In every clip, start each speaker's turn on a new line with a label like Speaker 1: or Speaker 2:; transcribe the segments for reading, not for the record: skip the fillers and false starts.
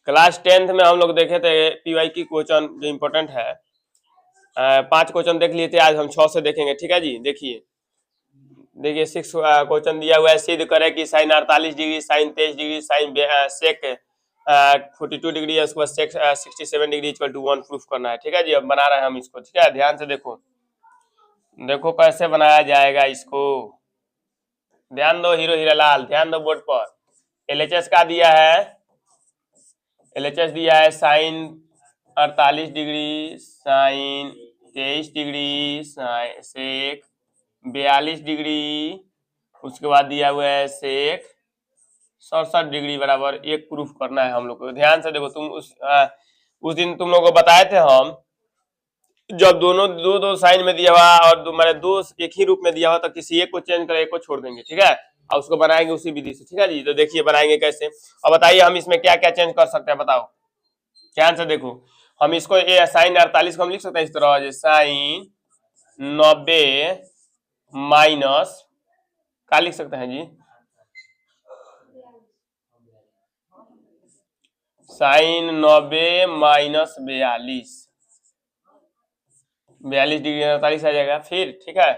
Speaker 1: Class 10th में हम लोग देखे थे पीवाई की क्वेश्चन जो इम्पोर्टेंट है। 5 क्वेश्चन देख लिए थे, आज हम 6 से देखेंगे। ठीक है जी, देखिए 6 क्वेश्चन दिया हुआ है। सिद्ध करें कि sine 48 degree, sine 23 degree, sine sec 42 degree है, उसके बाद sec 67 degree equal to 1 proof करना है। ठीक है जी, अब बना रहे हैं हम इसको। ठीक है, ध्यान से देखो कैसे बनाया जाएगा इसको। ध्यान दो हीरो हीरालाल, ध्यान दो बोर्ड पर। एलएचएस का दिया है, एलएचएस दिया है साइन 48 डिग्री, साइन 23 डिग्री, सेक 42 डिग्री, उसके बाद दिया हुआ है सेक 67 डिग्री बराबर 1 प्रूफ करना है हम लोग को। ध्यान से देखो, तुम उस दिन तुम लोग को बताए थे हम, जब दोनों दो साइन में दिया हुआ और मैंने दो एक ही रूप में दिया हुआ तो किसी एक को चेंज कर एक को छोड़ देंगे। ठीक है, और उसको बनाएंगे उसी विधि से। ठीक है जी, तो देखिए बनाएंगे कैसे। अब बताइए हम इसमें क्या क्या चेंज कर सकते हैं, बताओ। ध्यान से देखो, हम इसको साइन 48 को हम लिख सकते हैं इस तरह, साइन 90 माइनस क्या लिख सकते हैं जी, साइन 90 माइनस 42 डिग्री 48 आ जाएगा फिर। ठीक है,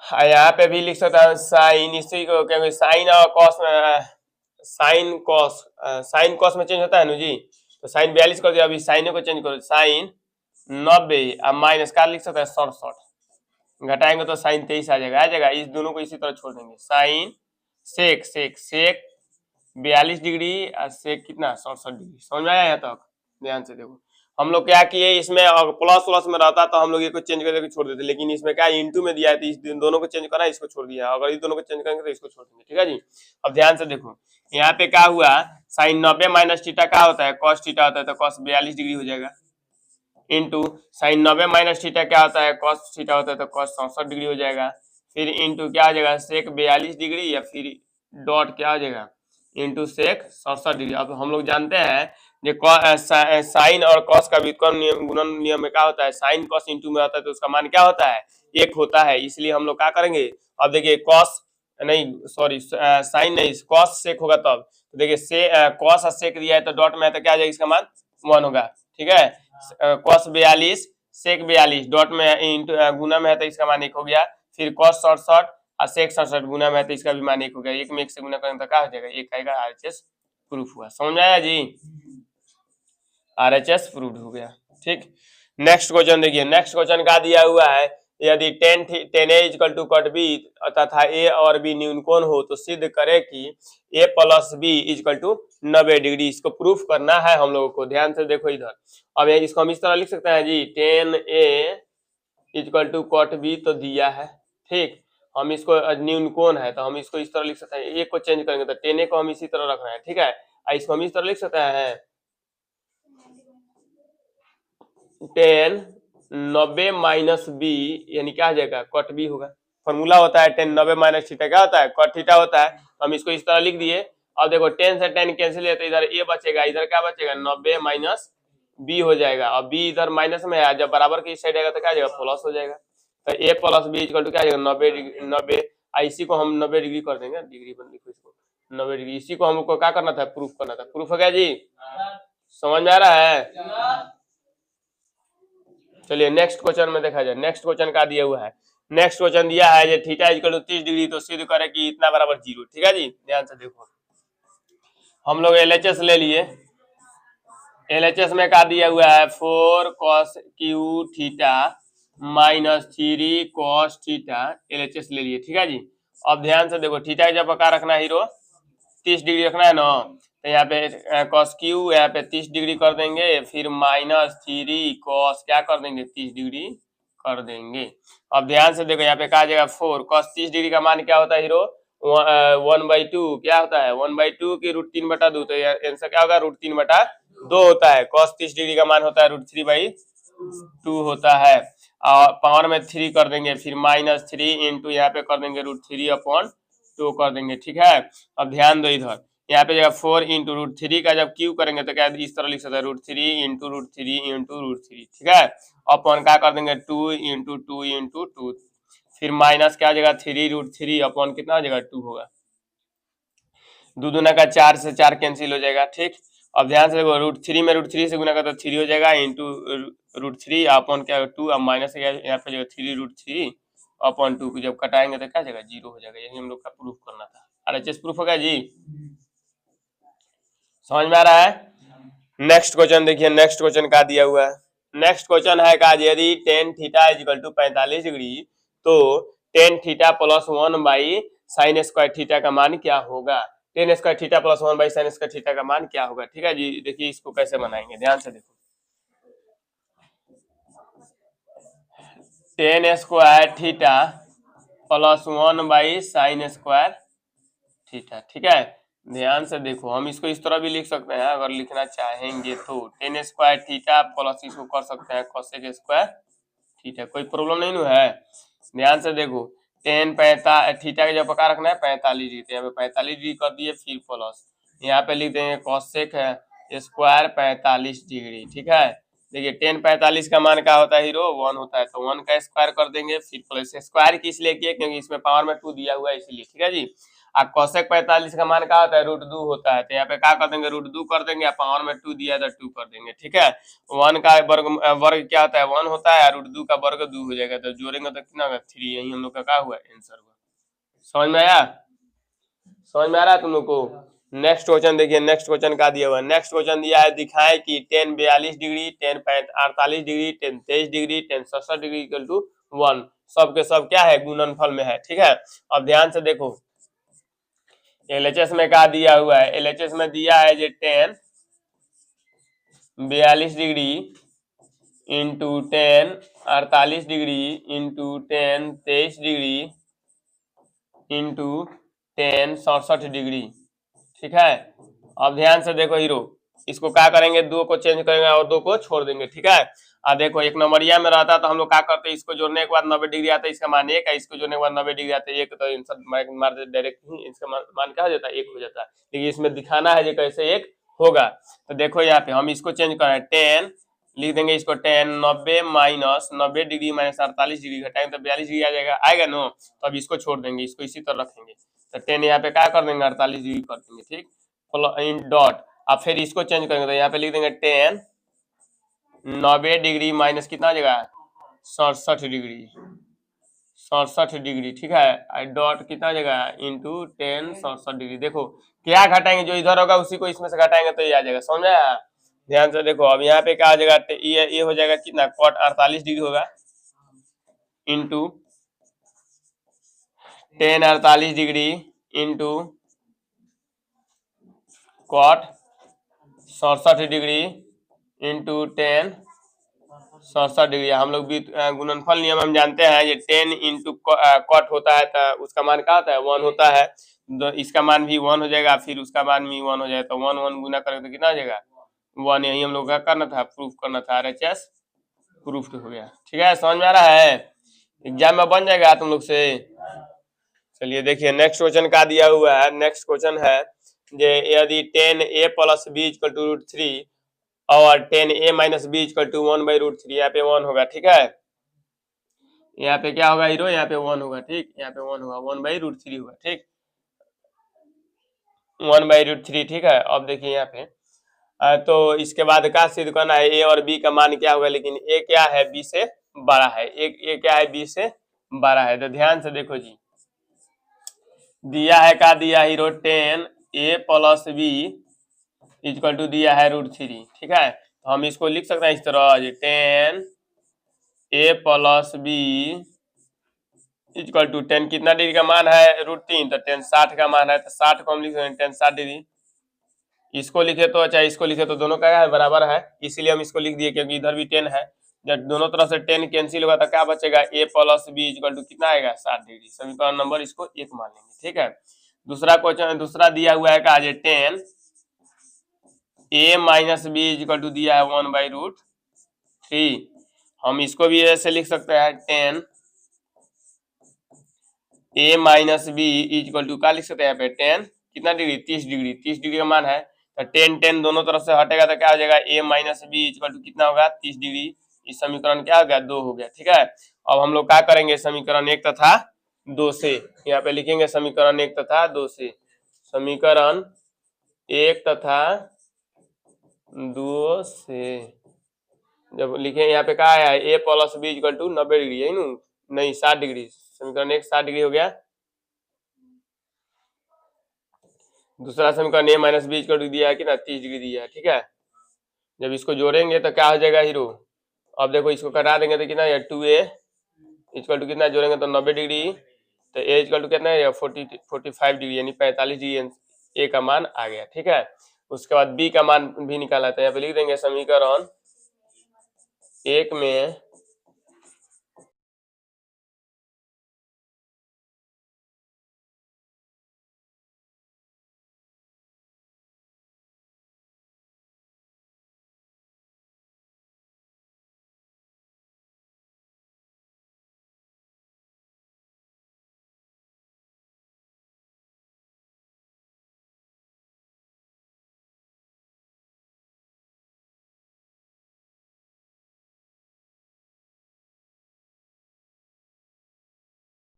Speaker 1: यहाँ पे भी लिख सकता है साइन, इसी को क्या साइन और कॉस में, साइन कॉस में चेंज होता है ना जी, तो साइन 42 कर दिया, अभी साइन को चेंज करो, साइन 90 अब माइनस का लिख सकता है 67, घटाएंगे तो साइन 23 आ जाएगा। इस दोनों को इसी तरह छोड़ देंगे। साइन सेक 42 डिग्री और सेक कितना 67 डिग्री। समझ में आया यहाँ तक? ध्यान से देखो, हम लोग क्या किए, इसमें प्लस प्लस में रहता तो हम लोग ये को चेंज करके छोड़ देते, लेकिन इसमें क्या इंटू में दिया है तो इस दोनों को चेंज करना, इसको छोड़ दिया। अगर इस दोनों को चेंज करेंगे तो इसको छोड़ देंगे। ठीक है जी, अब ध्यान से देखो, यहाँ पे क्या हुआ, साइन 90 माइनस थीटा क्या होता है, कॉस थीटा होता है, तो कॉस 42 डिग्री हो जाएगा, इंटू साइन 90 माइनस थीटा क्या होता है, कॉस थीटा होता है, तो कॉस 67 डिग्री हो जाएगा, फिर इंटू क्या हो जाएगा, सेक 42 डिग्री, या फिर डॉट क्या हो जाएगा, इंटू सेक 67 डिग्री। अब हम लोग जानते हैं साइन और कॉस का व्युत्क्रम गुणन नियम में क्या होता है, साइन कॉस इंटू में होता है तो उसका मान क्या होता है, 1 होता है। इसलिए हम लोग क्या करेंगे, अब देखिए कॉस नहीं, सॉरी साइन नहीं, कॉस सेक होगा तब, तो देखिए कॉस और सेक दिया है तो डॉट में है तो क्या आ जाएगा, इसका मान 1 होगा। ठीक है, कॉस 42 सेक 42 डॉट में इंटू गुना में है तो इसका मान 1 हो गया, फिर कॉस 67 और सेक 67 गुना में है तो इसका भी मान 1 हो गया। 1 में 1 से गुना करेंगे तो क्या हो जाएगा, 1 आएगा। आरएचएस प्रूफ हुआ। समझ आया जी, आरएचएस प्रूफ हो गया। ठीक, नेक्स्ट क्वेश्चन देखिए, नेक्स्ट क्वेश्चन क्या दिया हुआ है, यदि tan a equal to cot B तथा a और b न्यून कोण हो तो सिद्ध करे कि a plus B equal to 90 degree. इसको प्रूफ करना है हम लोगों को। ध्यान से देखो इधर, अब इसको हम इस तरह लिख सकते हैं जी, tan a equal to cot B तो दिया है। ठीक, हम इसको न्यून कोण है तो हम इसको इस तरह लिख सकते हैं, a को चेंज करेंगे तो tan a को हम इसी तरह रख रहे हैं। ठीक है, इसको हम इस तरह लिख सकते हैं, tan 90 माइनस बी यानी क्या आ जाएगा, कट बी होगा। फॉर्मूला होता है tan 90 माइनस थीटा क्या होता है, कट थीटा होता है। हम इसको इस तरह लिख दिए। अब देखो tan से tan कैंसिल है तो इधर a बचेगा, इधर क्या बचेगा, 90 माइनस बी हो जाएगा। अब b इधर माइनस में है, जब बराबर की साइड आएगा तो क्या आ जाएगा, प्लस हो जाएगा। तो a plus B equal to क्या आ जाएगा, 90। इसी को हम 90 डिग्री कर देंगे, डिग्री बन लिखो इसको 90 डिग्री। इसी को हमको क्या करना था, प्रूफ करना था। प्रूफ हो गया जी, समझ में आ रहा है? चलिए नेक्स्ट क्वेश्चन में देखा जाए। नेक्स्ट क्वेश्चन का दिया हुआ है, नेक्स्ट क्वेश्चन दिया है ये थीटा इक्वल टू 30 डिग्री तो सिद्ध करे कि इतना बराबर 0। ठीक है जी, ध्यान से देखो, हम लोग एलएचएस ले लिए। एलएचएस में क्या दिया हुआ है, 4 cos Q theta minus 3 cos theta, LHS ले लिए। ठीक है जी, अब ध्यान से देखो, थीटा जब क्या रखना है हीरो, 30 डिग्री रखना है ना, तो यहाँ पे cos क्यू यहाँ पे 30 डिग्री कर देंगे, फिर माइनस 3 cos क्या कर देंगे, 30 डिग्री कर देंगे। अब ध्यान से देखो, यहाँ पे कहा जाएगा 4 cos 30 डिग्री का मान क्या होता है हीरो, 1/2 क्या होता है, 1/2 की √3/2, तो आंसर क्या होगा, √3/2 होता है। cos 30 डिग्री का मान होता है √3/2 होता है, और पावर में 3 कर देंगे, फिर -3 इंटू यहाँ पे कर देंगे √3/2 कर देंगे। ठीक है, अब ध्यान दो इधर, यहाँ पे जगह 4 इंटू √3 का जब क्यू करेंगे तो क्या इस तरह लिख सकते हैं, √3 इंटू √3 इंटू √3। ठीक है, अपन क्या कर देंगे, 2 इंटू 2 इंटू 2, फिर माइनस क्या जगह 3 √3 अपन कितना जगह 2 होगा। दो दूना का 4 से 4 कैंसिल हो जाएगा। ठीक, अब ध्यान से देखो, √3 में √3 से गुना कर तो 3 हो जाएगा, इंटू √3 अपॉन क्या 2, अब माइनस यहाँ पे जो 3 √3 अपॉन 2 को जब कटाएंगे तो क्या जाएगा 0 हो जाएगा। यही हम लोग का प्रूफ करना था। RHS प्रूफ हो गया जी, समझ में आ रहा है। नेक्स्ट क्वेश्चन देखिए, नेक्स्ट क्वेश्चन का दिया हुआ है। नेक्स्ट क्वेश्चन है का यदि tan theta is equal to 45 degree तो tan theta plus 1 by sine square theta का मान क्या होगा। Tan square theta plus 1 by sine square theta का मान क्या होगा। ठीक है जी, देखिए इसको कैसे बनाएंगे, ध्यान से देखो। Ten square theta plus 1 by sine square theta. ठीक है, ध्यान से देखो, हम इसको इस तरह भी लिख सकते हैं अगर लिखना चाहेंगे तो, टेन स्क्वायर थीटा प्लस इसको कर सकते हैं कोसेक स्क्वायर थीटा, कोई प्रॉब्लम नहीं है। ध्यान से देखो, टेन थीटा का जब पका रखना है 45 डिग्री, यहाँ पे 45 डिग्री कर दिए, फिर प्लस यहाँ पे लिख देंगे कोसेक स्क्वायर 45 डिग्री। ठीक है, देखिए टेन 45 का मान क्या होता है हीरो 1 होता है, तो 1 का स्क्वायर कर देंगे, फिर प्लस स्क्वायर किस लिए किए क्योंकि इसमें पावर में 2 दिया हुआ है इसलिए। ठीक है जी, कोसेक 45 का मान क्या होता है √2 होता है, तो यहाँ पे क्या कर देंगे √2 कर देंगे, पावर में 2 दिया है तो 2 कर देंगे। ठीक है, 1 का वर्ग क्या होता है 1 होता है, √2 का वर्ग 2 हो जाएगा, तो जोड़ेंगे तो कितना होगा 3। यही हम लोग का क्या हुआ आंसर हुआ। समझ में आया, समझ में आ रहा है तुम लोग को। नेक्स्ट क्वेश्चन देखिए, नेक्स्ट क्वेश्चन का दिया हुआ है। नेक्स्ट क्वेश्चन दिया है, दिखाए कि tan 42 degree, tan 48 degree, tan 23 degree, tan 67 degree equal to 1 सब के सब क्या है गुणनफल में है। ठीक है, अब ध्यान से देखो, LHS में क्या दिया हुआ है, LHS में दिया है जो ten 42 degree into tan 48 degree into ten 23 degree into tan 67 degree. ठीक है, अब ध्यान से देखो हीरो, इसको क्या करेंगे, 2 को चेंज करेंगे और 2 को छोड़ देंगे। ठीक है, देखो एक नंबरिया में रहता तो हम लोग क्या करते हैं, इसको जोड़ने के बाद 90 डिग्री आता है, इसका मान 1 है, इसको जोड़ने के बाद 90 डिग्री आता है 1, तो आंसर मार दे डायरेक्ट ही, इसका मान क्या हो जाता है 1 हो जाता है। लेकिन इसमें दिखाना है जो कैसे 1 होगा, तो देखो यहाँ पे हम इसको चेंज कर रहे हैं, टेन लिख देंगे इसको, ten 90 minus 90 degree minus 48 degree घटाएंगे तो 42 डिग्री आ जाएगा, आएगा नो, तो अब इसको छोड़ देंगे, इसको इसी तरह रखेंगे, तो टेन यहाँ पे क्या कर देंगे 48 डिग्री कर देंगे। ठीक, इन डॉट, अब फिर इसको चेंज करेंगे तो यहाँ पे लिख देंगे टेन 90 डिग्री माइनस कितना आ जाएगा 67 डिग्री, 67 डिग्री। ठीक है, डॉट कितना आ जाएगा इंटू टेन 67 डिग्री। देखो क्या घटाएंगे, जो इधर होगा उसी को इसमें से घटाएंगे तो ये आ जाएगा, समझ में आया। ध्यान से देखो, अब यहाँ पे क्या आ जाएगा, ये हो जाएगा कितना कॉट 48 डिग्री होगा into tan 48 degree into cot 67 degree into tan 67 degree. हम लोग भी गुणनफल नियम हम जानते हैं, ये 10 इंटू कॉट होता है तो उसका मान क्या होता है 1 होता है, तो इसका मान भी 1 हो जाएगा, फिर उसका मान भी 1 हो जाएगा, तो 1 1 गुना करेंगे तो कितना आ जाएगा 1। यही हम लोग का करना था, प्रूफ करना था, RHS प्रूफ हो गया। ठीक है, समझ में आ रहा है, एग्जाम में बन जाएगा तुम लोग से। चलिए देखिए, नेक्स्ट क्वेश्चन का दिया हुआ है। नेक्स्ट क्वेश्चन है यदि 10a plus b equal to √3 और 10a minus b equal to 1/√3, यहाँ पे 1 होगा। ठीक है, यहाँ पे क्या होगा हीरो, यहाँ पे 1 होगा। ठीक, यहाँ पे 1 होगा, 1/√3 होगा। ठीक, 1/√3। ठीक है, अब देखिए यहाँ पे तो इसके बाद क्या सिद्ध करना है, a और b का मान क्या होगा, लेकिन a क्या है b से बड़ा है, a क्या है b से बड़ा है। तो ध्यान से देखो जी, दिया है क्या दिया हीरो 10a plus b equal to दिया है √3। ठीक है, तो हम इसको लिख सकते हैं इस तरह 10a plus b equal to 10 कितना डिग्री का मान है √3, तो 10 60 का मान है, तो 60 को हम लिख सकते हैं 10 60 डिग्री। इसको लिखे तो चाहे इसको लिखे तो दोनों का है बराबर है, इसीलिए हम इसको लिख दिए क्योंकि इधर भी 10 है। जब दोनों तरफ से 10 कैंसिल होगा तो क्या बचेगा, a plus b equal to कितना आएगा 60 डिग्री। समीकरण नंबर इसको 1 मान लेंगे। ठीक है, दूसरा क्वेश्चन, दूसरा दिया हुआ है का 10 a minus B equal to दिया है 1/√3। हम इसको भी ऐसे लिख सकते हैं 10 a minus B equal to क्या लिख सकते हैं, यहाँ पे 10 कितना डिग्री 30 डिग्री, 30 डिग्री का मान है, तो 10 10 दोनों तरफ से हटेगा तो क्या हो जाएगा a minus B equal to कितना होगा 30 डिग्री। इस समीकरण क्या हो गया 2 हो गया। ठीक है, अब हम लोग क्या करेंगे, समीकरण 1 तथा 2 से यहाँ पे लिखेंगे, समीकरण 1 तथा 2 से समीकरण 1 तथा 2 से जब लिखे यहाँ पे क्या आया है a plus b equal to 90 degree है नहीं 60 डिग्री। समीकरण 1 60 डिग्री हो गया। दूसरा समीकरण a minus B equal to दिया है कि ना 30 डिग्री दिया है। ठीक है, जब इसको जोड़ेंगे तो क्या हो जाएगा हीरो। अब देखो इसको कटा देंगे तो कितना है 2a इक्वल टू कितना जोड़ेंगे तो 90 डिग्री, तो a इक्वल टू कितना है 45 डिग्री यानी 45 डिग्री a का मान आ गया। ठीक है, उसके बाद b का मान भी निकाला था, यहाँ पे लिख देंगे समीकरण 1 में